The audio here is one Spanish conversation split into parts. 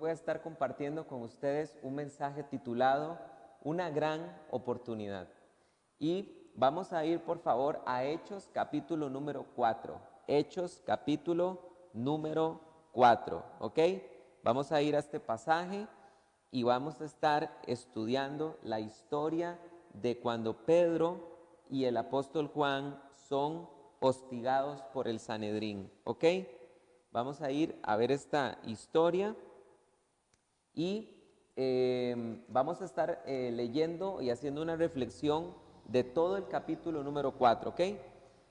voy a estar compartiendo con ustedes un mensaje titulado Una gran oportunidad. Y vamos a ir, por favor, a Hechos capítulo número 4. Hechos capítulo número 4, ¿ok? Vamos a ir a este pasaje y vamos a estar estudiando la historia de cuando Pedro y el apóstol Juan son hostigados por el Sanedrín, ¿ok? Vamos a ir a ver esta historia y vamos a estar leyendo y haciendo una reflexión de todo el capítulo número 4, ¿ok?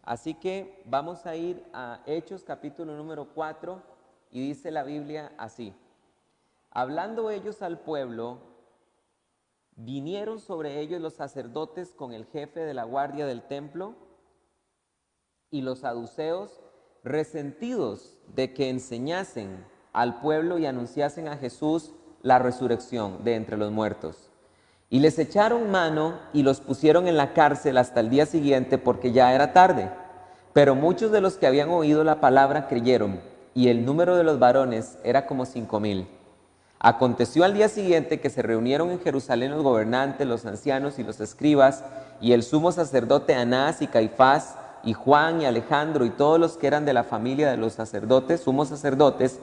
Así que vamos a ir a Hechos capítulo número 4 y dice la Biblia así: hablando ellos al pueblo, vinieron sobre ellos los sacerdotes con el jefe de la guardia del templo y los saduceos, resentidos de que enseñasen al pueblo y anunciasen a Jesús la resurrección de entre los muertos. Y les echaron mano y los pusieron en la cárcel hasta el día siguiente, porque ya era tarde. Pero muchos de los que habían oído la palabra creyeron, y el número de los varones era como 5,000. Aconteció al día siguiente que se reunieron en Jerusalén los gobernantes, los ancianos y los escribas, y el sumo sacerdote Anás y Caifás, y Juan y Alejandro, y todos los que eran de la familia de los sacerdotes, sumos sacerdotes,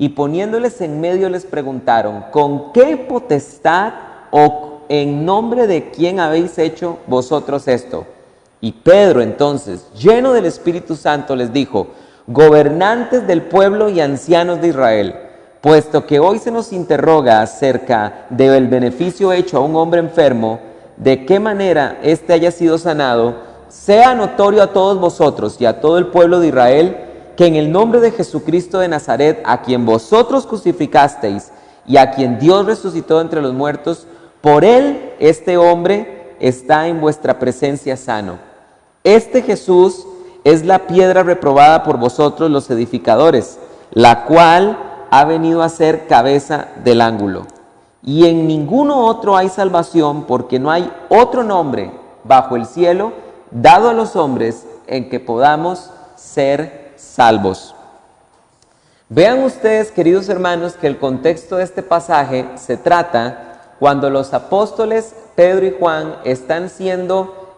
y poniéndoles en medio les preguntaron: ¿con qué potestad o en nombre de quién habéis hecho vosotros esto? Y Pedro entonces, lleno del Espíritu Santo, les dijo: gobernantes del pueblo y ancianos de Israel, puesto que hoy se nos interroga acerca del beneficio hecho a un hombre enfermo, de qué manera éste haya sido sanado, sea notorio a todos vosotros y a todo el pueblo de Israel, que en el nombre de Jesucristo de Nazaret, a quien vosotros crucificasteis y a quien Dios resucitó entre los muertos, por él este hombre está en vuestra presencia sano. Este Jesús es la piedra reprobada por vosotros los edificadores, la cual ha venido a ser cabeza del ángulo. Y en ninguno otro hay salvación, porque no hay otro nombre bajo el cielo dado a los hombres en que podamos ser salvos. Vean ustedes, queridos hermanos, que el contexto de este pasaje se trata cuando los apóstoles Pedro y Juan están siendo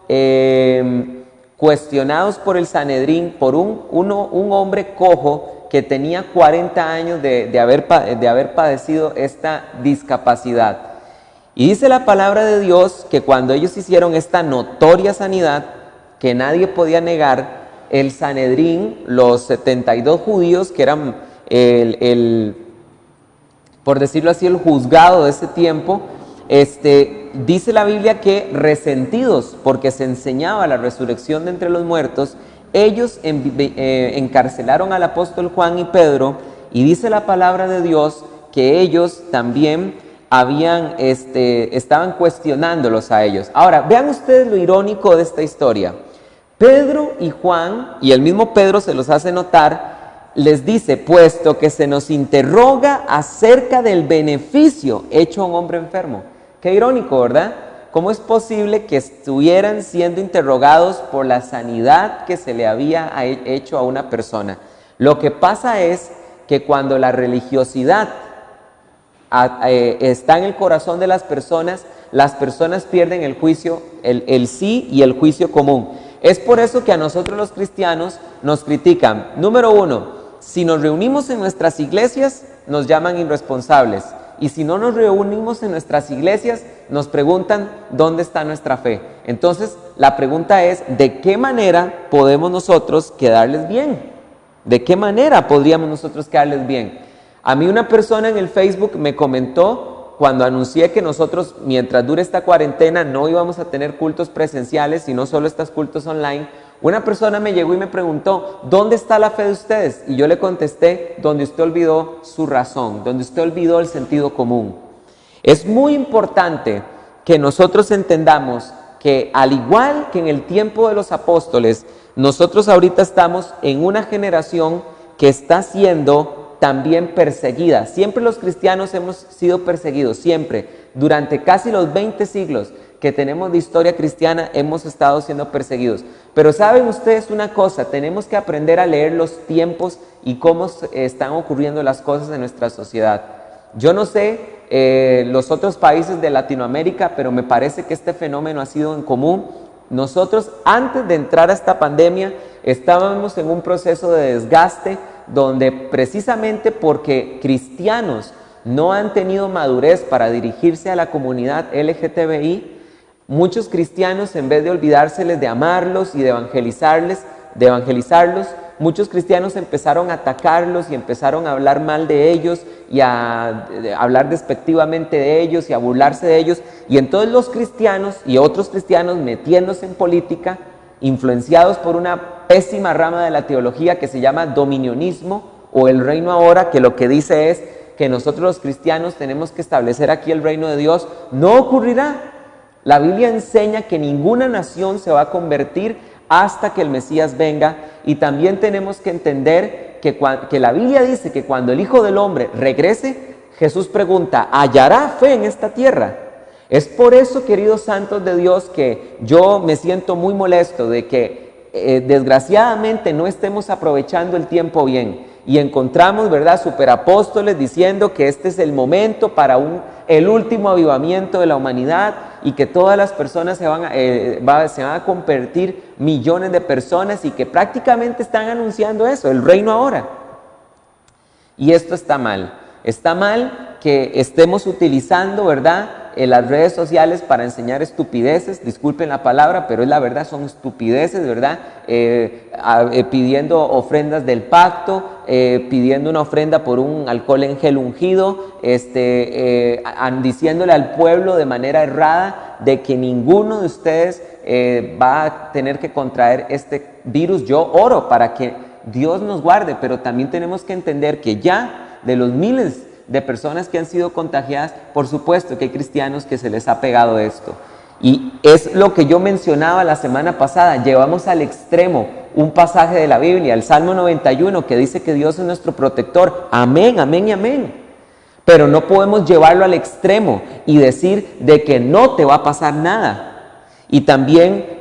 cuestionados por el Sanedrín por un hombre cojo que tenía 40 años de haber padecido esta discapacidad. Y dice la palabra de Dios que cuando ellos hicieron esta notoria sanidad que nadie podía negar, el Sanedrín, los 72 judíos que eran por decirlo así, el juzgado de ese tiempo, dice la Biblia que resentidos porque se enseñaba la resurrección de entre los muertos, ellos encarcelaron al apóstol Juan y Pedro, y dice la palabra de Dios que ellos también estaban cuestionándolos a ellos. Ahora, vean ustedes lo irónico de esta historia. Pedro y Juan, y el mismo Pedro se los hace notar, les dice: puesto que se nos interroga acerca del beneficio hecho a un hombre enfermo. Qué irónico, ¿verdad? ¿Cómo es posible que estuvieran siendo interrogados por la sanidad que se le había hecho a una persona? Lo que pasa es que cuando la religiosidad está en el corazón de las personas pierden el juicio, el sí y el juicio común. Es por eso que a nosotros los cristianos nos critican. Número 1, si nos reunimos en nuestras iglesias, nos llaman irresponsables. Y si no nos reunimos en nuestras iglesias, nos preguntan dónde está nuestra fe. Entonces, la pregunta es: ¿de qué manera podemos nosotros quedarles bien? ¿De qué manera podríamos nosotros quedarles bien? A mí una persona en el Facebook me comentó, cuando anuncié que nosotros, mientras dure esta cuarentena, no íbamos a tener cultos presenciales, sino solo estos cultos online, una persona me llegó y me preguntó: ¿dónde está la fe de ustedes? Y yo le contesté: donde usted olvidó su razón, donde usted olvidó el sentido común. Es muy importante que nosotros entendamos que, al igual que en el tiempo de los apóstoles, nosotros ahorita estamos en una generación que está siendo también perseguida. Siempre los cristianos hemos sido perseguidos, siempre. Durante casi los 20 siglos que tenemos de historia cristiana hemos estado siendo perseguidos. Pero saben ustedes una cosa: tenemos que aprender a leer los tiempos y cómo están ocurriendo las cosas en nuestra sociedad. Yo no sé los otros países de Latinoamérica, pero me parece que este fenómeno ha sido en común. Nosotros, antes de entrar a esta pandemia, estábamos en un proceso de desgaste donde precisamente porque cristianos no han tenido madurez para dirigirse a la comunidad LGTBI, muchos cristianos, en vez de olvidárseles de amarlos y de evangelizarlos, muchos cristianos empezaron a atacarlos y empezaron a hablar mal de ellos y a hablar despectivamente de ellos y a burlarse de ellos. Y entonces los cristianos y otros cristianos, metiéndose en política, influenciados por una pésima rama de la teología que se llama dominionismo o el reino ahora, que lo que dice es que nosotros los cristianos tenemos que establecer aquí el reino de Dios, no ocurrirá. La Biblia enseña que ninguna nación se va a convertir hasta que el Mesías venga, y también tenemos que entender que la Biblia dice que cuando el Hijo del Hombre regrese, Jesús pregunta, ¿hallará fe en esta tierra? Es por eso, queridos santos de Dios, que yo me siento muy molesto de que desgraciadamente no estemos aprovechando el tiempo bien. Y encontramos, ¿verdad?, superapóstoles diciendo que este es el momento para el último avivamiento de la humanidad y que todas las personas se van a convertir, millones de personas, y que prácticamente están anunciando eso, el reino ahora. Y esto está mal. Está mal que estemos utilizando, ¿verdad?, las redes sociales para enseñar estupideces, disculpen la palabra, pero es la verdad, son estupideces, ¿verdad? Pidiendo ofrendas del pacto, pidiendo una ofrenda por un alcohol en gel ungido, diciéndole al pueblo de manera errada de que ninguno de ustedes va a tener que contraer este virus. Yo oro para que Dios nos guarde, pero también tenemos que entender que ya de los miles de personas que han sido contagiadas, por supuesto que hay cristianos que se les ha pegado esto. Y es lo que yo mencionaba la semana pasada, llevamos al extremo un pasaje de la Biblia, el Salmo 91, que dice que Dios es nuestro protector. Amén, amén y amén. Pero no podemos llevarlo al extremo y decir de que no te va a pasar nada. Y también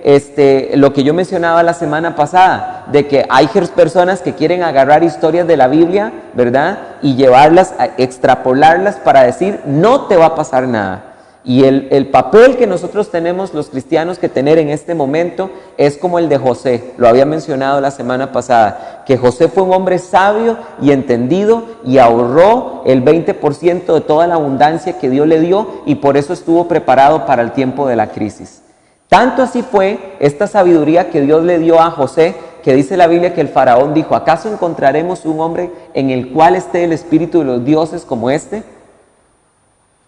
lo que yo mencionaba la semana pasada, de que hay personas que quieren agarrar historias de la Biblia, ¿verdad?, y llevarlas, extrapolarlas para decir, no te va a pasar nada. Y el papel que nosotros tenemos los cristianos que tener en este momento es como el de José. Lo había mencionado la semana pasada, que José fue un hombre sabio y entendido y ahorró el 20% de toda la abundancia que Dios le dio, y por eso estuvo preparado para el tiempo de la crisis. Tanto así fue esta sabiduría que Dios le dio a José, que dice la Biblia que el faraón dijo, ¿acaso encontraremos un hombre en el cual esté el espíritu de los dioses como este?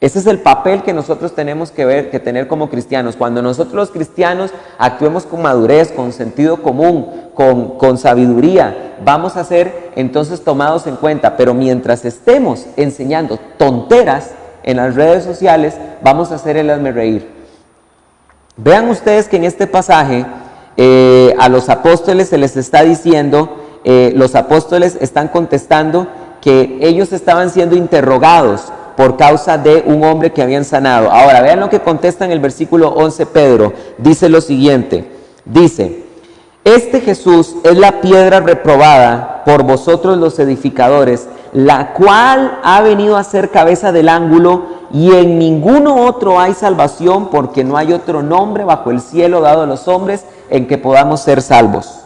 Ese es el papel que nosotros tenemos que tener como cristianos. Cuando nosotros los cristianos actuemos con madurez, con sentido común, con sabiduría, vamos a ser entonces tomados en cuenta. Pero mientras estemos enseñando tonteras en las redes sociales, vamos a hacer el hazme reír. Vean ustedes que en este pasaje a los apóstoles se les está diciendo, los apóstoles están contestando que ellos estaban siendo interrogados por causa de un hombre que habían sanado. Ahora, vean lo que contesta en el versículo 11 Pedro. Dice lo siguiente, dice, este Jesús es la piedra reprobada por vosotros los edificadores, la cual ha venido a ser cabeza del ángulo, y en ninguno otro hay salvación, porque no hay otro nombre bajo el cielo dado a los hombres en que podamos ser salvos.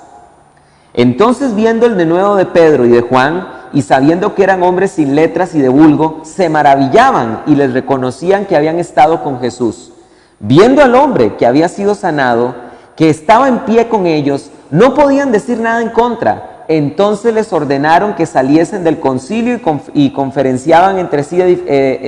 Entonces, viendo el denuedo de Pedro y de Juan, y sabiendo que eran hombres sin letras y de vulgo, se maravillaban y les reconocían que habían estado con Jesús. Viendo al hombre que había sido sanado, que estaba en pie con ellos, no podían decir nada en contra. Entonces les ordenaron que saliesen del concilio y conferenciaban entre sí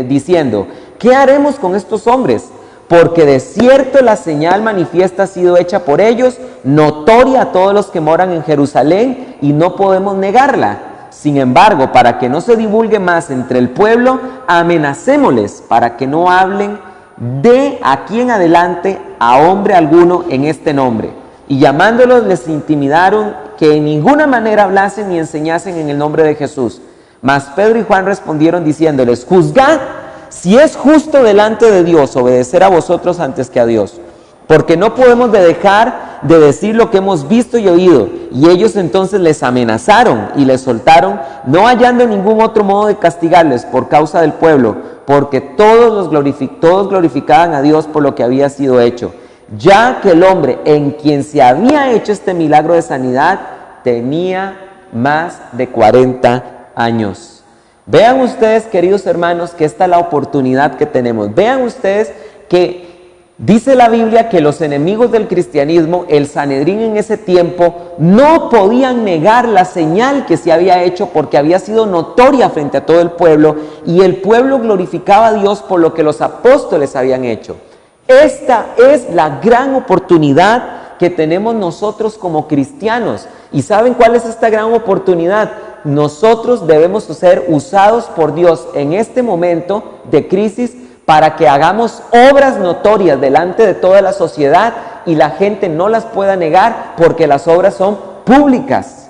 diciendo, ¿qué haremos con estos hombres? Porque de cierto la señal manifiesta ha sido hecha por ellos, notoria a todos los que moran en Jerusalén, y no podemos negarla. Sin embargo, para que no se divulgue más entre el pueblo, amenacémosles para que no hablen de aquí en adelante a hombre alguno en este nombre. Y llamándolos les intimidaron que en ninguna manera hablasen ni enseñasen en el nombre de Jesús. Mas Pedro y Juan respondieron diciéndoles, juzgad si es justo delante de Dios obedecer a vosotros antes que a Dios. Porque no podemos dejar de decir lo que hemos visto y oído. Y ellos entonces les amenazaron y les soltaron, no hallando ningún otro modo de castigarles por causa del pueblo, porque todos glorificaban a Dios por lo que había sido hecho, ya que el hombre en quien se había hecho este milagro de sanidad tenía más de 40 años. Vean ustedes, queridos hermanos, que esta es la oportunidad que tenemos. Vean ustedes que dice la Biblia que los enemigos del cristianismo, el Sanedrín en ese tiempo, no podían negar la señal que se había hecho porque había sido notoria frente a todo el pueblo, y el pueblo glorificaba a Dios por lo que los apóstoles habían hecho. Esta es la gran oportunidad que tenemos nosotros como cristianos. ¿Y saben cuál es esta gran oportunidad? Nosotros debemos ser usados por Dios en este momento de crisis para que hagamos obras notorias delante de toda la sociedad y la gente no las pueda negar porque las obras son públicas.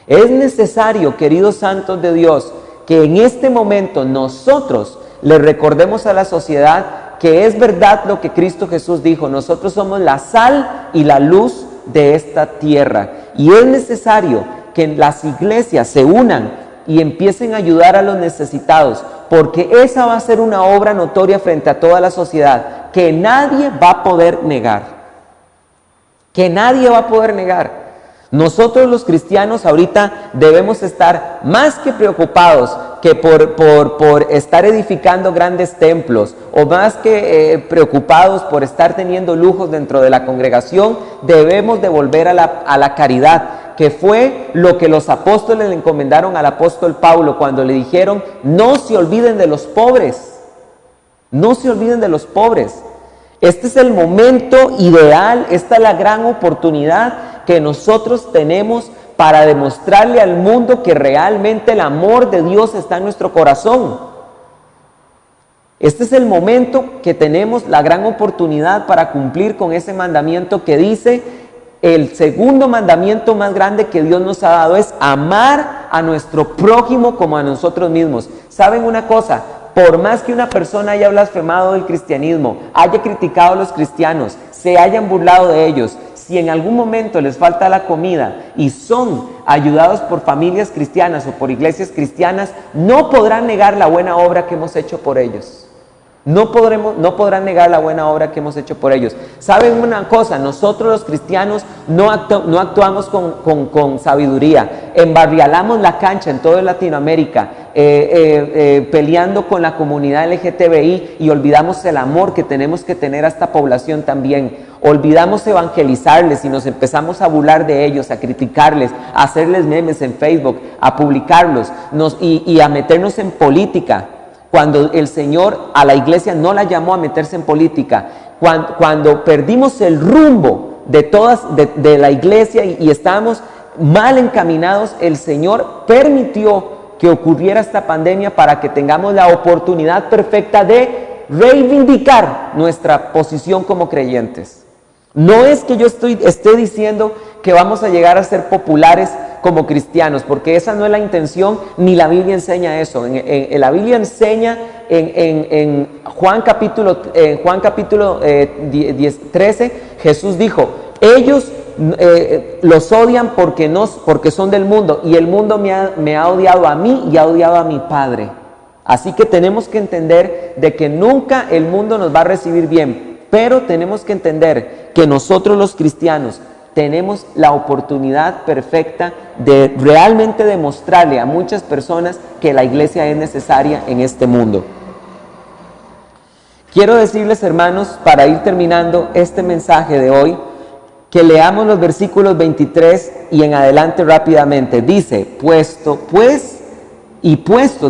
Es necesario, queridos santos de Dios, que en este momento nosotros le recordemos a la sociedad que es verdad lo que Cristo Jesús dijo: nosotros somos la sal y la luz de esta tierra. Y es necesario que las iglesias se unan y empiecen a ayudar a los necesitados, porque esa va a ser una obra notoria frente a toda la sociedad que nadie va a poder negar. Que nadie va a poder negar. Nosotros los cristianos ahorita debemos estar más que preocupados que por estar edificando grandes templos, o más que preocupados por estar teniendo lujos dentro de la congregación. Debemos de volver a la caridad, que fue lo que los apóstoles le encomendaron al apóstol Pablo cuando le dijeron: no se olviden de los pobres, no se olviden de los pobres. Este es el momento ideal, esta es la gran oportunidad que nosotros tenemos para demostrarle al mundo que realmente el amor de Dios está en nuestro corazón. Este es el momento que tenemos la gran oportunidad para cumplir con ese mandamiento que dice: el segundo mandamiento más grande que Dios nos ha dado es amar a nuestro prójimo como a nosotros mismos. ¿Saben una cosa? Por más que una persona haya blasfemado del cristianismo, haya criticado a los cristianos, se hayan burlado de ellos, si en algún momento les falta la comida y son ayudados por familias cristianas o por iglesias cristianas, no podrán negar la buena obra que hemos hecho por ellos. No podrán negar la buena obra que hemos hecho por ellos. ¿Saben una cosa? Nosotros los cristianos no actuamos con sabiduría. Embarrialamos la cancha en toda Latinoamérica, peleando con la comunidad LGTBI, y olvidamos el amor que tenemos que tener a esta población también. Olvidamos evangelizarles y nos empezamos a burlar de ellos, a criticarles, a hacerles memes en Facebook, a publicarlos y a meternos en política. Cuando el Señor a la iglesia no la llamó a meterse en política, cuando perdimos el rumbo de la iglesia y estábamos mal encaminados, el Señor permitió que ocurriera esta pandemia para que tengamos la oportunidad perfecta de reivindicar nuestra posición como creyentes. No es que yo esté diciendo que vamos a llegar a ser populares como cristianos, porque esa no es la intención, ni la Biblia enseña eso. La Biblia enseña en Juan capítulo 13, Jesús dijo: ellos los odian porque son del mundo, y el mundo me ha odiado a mí y ha odiado a mi Padre. Así que tenemos que entender de que nunca el mundo nos va a recibir bien, pero tenemos que entender que nosotros los cristianos tenemos la oportunidad perfecta de realmente demostrarle a muchas personas que la iglesia es necesaria en este mundo. Quiero decirles, hermanos, para ir terminando este mensaje de hoy, que leamos los versículos 23 y en adelante rápidamente. Dice: puestos,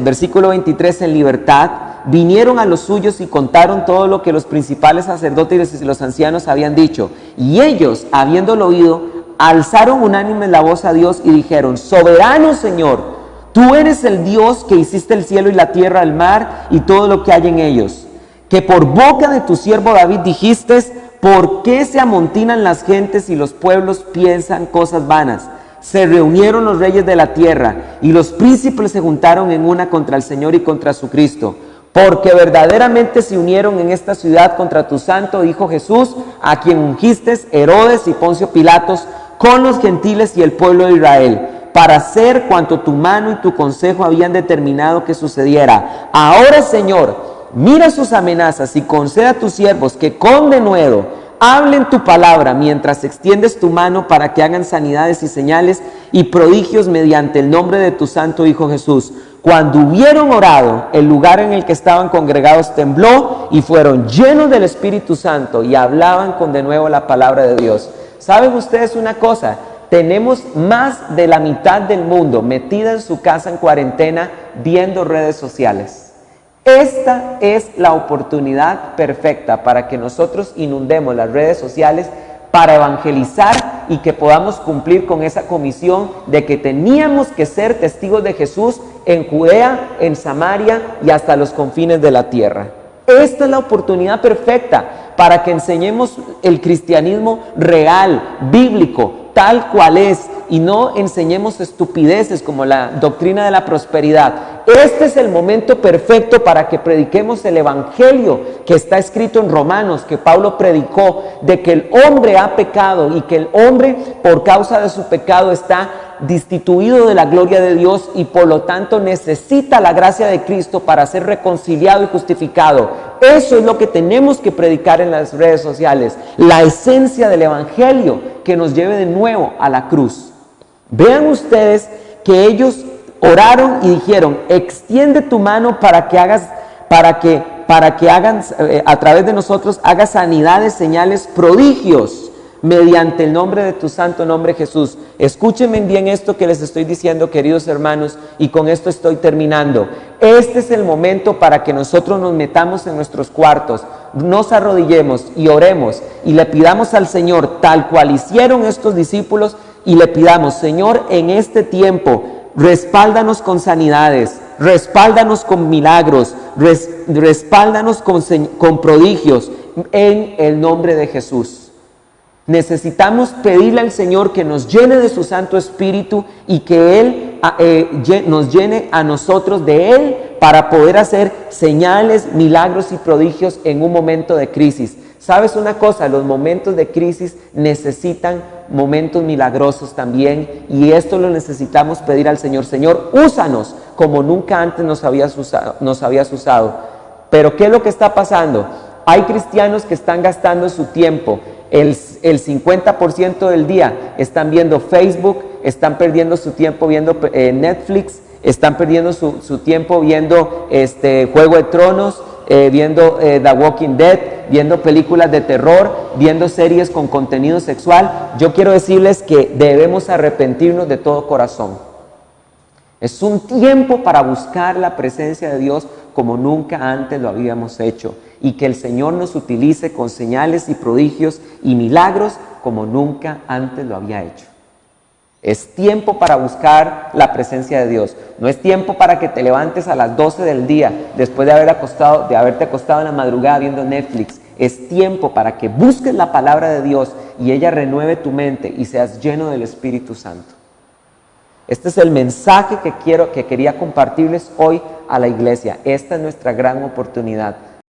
versículo 23, en libertad, vinieron a los suyos y contaron todo lo que los principales sacerdotes y los ancianos habían dicho. Y ellos, habiéndolo oído, alzaron unánimes la voz a Dios y dijeron: soberano Señor, tú eres el Dios que hiciste el cielo y la tierra, el mar y todo lo que hay en ellos. Que por boca de tu siervo David dijiste: ¿por qué se amontinan las gentes y los pueblos piensan cosas vanas? Se reunieron los reyes de la tierra y los príncipes se juntaron en una contra el Señor y contra su Cristo. porque verdaderamente se unieron en esta ciudad contra tu santo Hijo Jesús, a quien ungiste Herodes y Poncio Pilatos, con los gentiles y el pueblo de Israel, para hacer cuanto tu mano y tu consejo habían determinado que sucediera. Ahora, Señor, mira sus amenazas y conceda a tus siervos que con denuedo hablen tu palabra mientras extiendes tu mano para que hagan sanidades y señales y prodigios mediante el nombre de tu santo Hijo Jesús. Cuando hubieron orado, el lugar en el que estaban congregados tembló y fueron llenos del Espíritu Santo y hablaban con denuedo la palabra de Dios. ¿Saben ustedes una cosa? Tenemos más de la mitad del mundo metida en su casa en cuarentena viendo redes sociales. Esta es la oportunidad perfecta para que nosotros inundemos las redes sociales para evangelizar y que podamos cumplir con esa comisión de que teníamos que ser testigos de Jesús en Judea, en Samaria y hasta los confines de la tierra. Esta es la oportunidad perfecta para que enseñemos el cristianismo real, bíblico, tal cual es, y no enseñemos estupideces como la doctrina de la prosperidad. Este es el momento perfecto para que prediquemos el evangelio que está escrito en Romanos, que Pablo predicó, de que el hombre ha pecado y que el hombre por causa de su pecado está destituido de la gloria de Dios y por lo tanto necesita la gracia de Cristo para ser reconciliado y justificado. Eso es lo que tenemos que predicar en las redes sociales, la esencia del evangelio que nos lleve de nuevo a la cruz. Vean ustedes que ellos oraron y dijeron: extiende tu mano para que hagan a través de nosotros, hagas sanidades, señales, prodigios mediante el nombre de tu santo nombre Jesús. Escúchenme bien esto que les estoy diciendo, queridos hermanos, y con esto estoy terminando. Este es el momento para que nosotros nos metamos en nuestros cuartos, nos arrodillemos y oremos y le pidamos al Señor, tal cual hicieron estos discípulos, y le pidamos: Señor, en este tiempo respáldanos con sanidades, respáldanos con milagros, respáldanos con prodigios en el nombre de Jesús. Necesitamos pedirle al Señor que nos llene de su Santo Espíritu y que Él nos llene a nosotros de Él para poder hacer señales, milagros y prodigios en un momento de crisis. ¿Sabes una cosa? Los momentos de crisis necesitan momentos milagrosos también, y esto lo necesitamos pedir al Señor. Señor, úsanos como nunca antes nos habías usado. Pero ¿qué es lo que está pasando? Hay cristianos que están gastando su tiempo. El 50% del día están viendo Facebook, están perdiendo su tiempo viendo Netflix, están perdiendo su tiempo viendo Juego de Tronos, viendo The Walking Dead, viendo películas de terror, viendo series con contenido sexual. Yo quiero decirles que debemos arrepentirnos de todo corazón. Es un tiempo para buscar la presencia de Dios como nunca antes lo habíamos hecho, y que el Señor nos utilice con señales y prodigios y milagros como nunca antes lo había hecho. Es tiempo para buscar la presencia de Dios. No es tiempo para que te levantes a las 12 del día después de haberte acostado en la madrugada viendo Netflix. Es tiempo para que busques la palabra de Dios y ella renueve tu mente y seas lleno del Espíritu Santo. Este es el mensaje que quería compartirles hoy a la iglesia. Esta es nuestra gran oportunidad.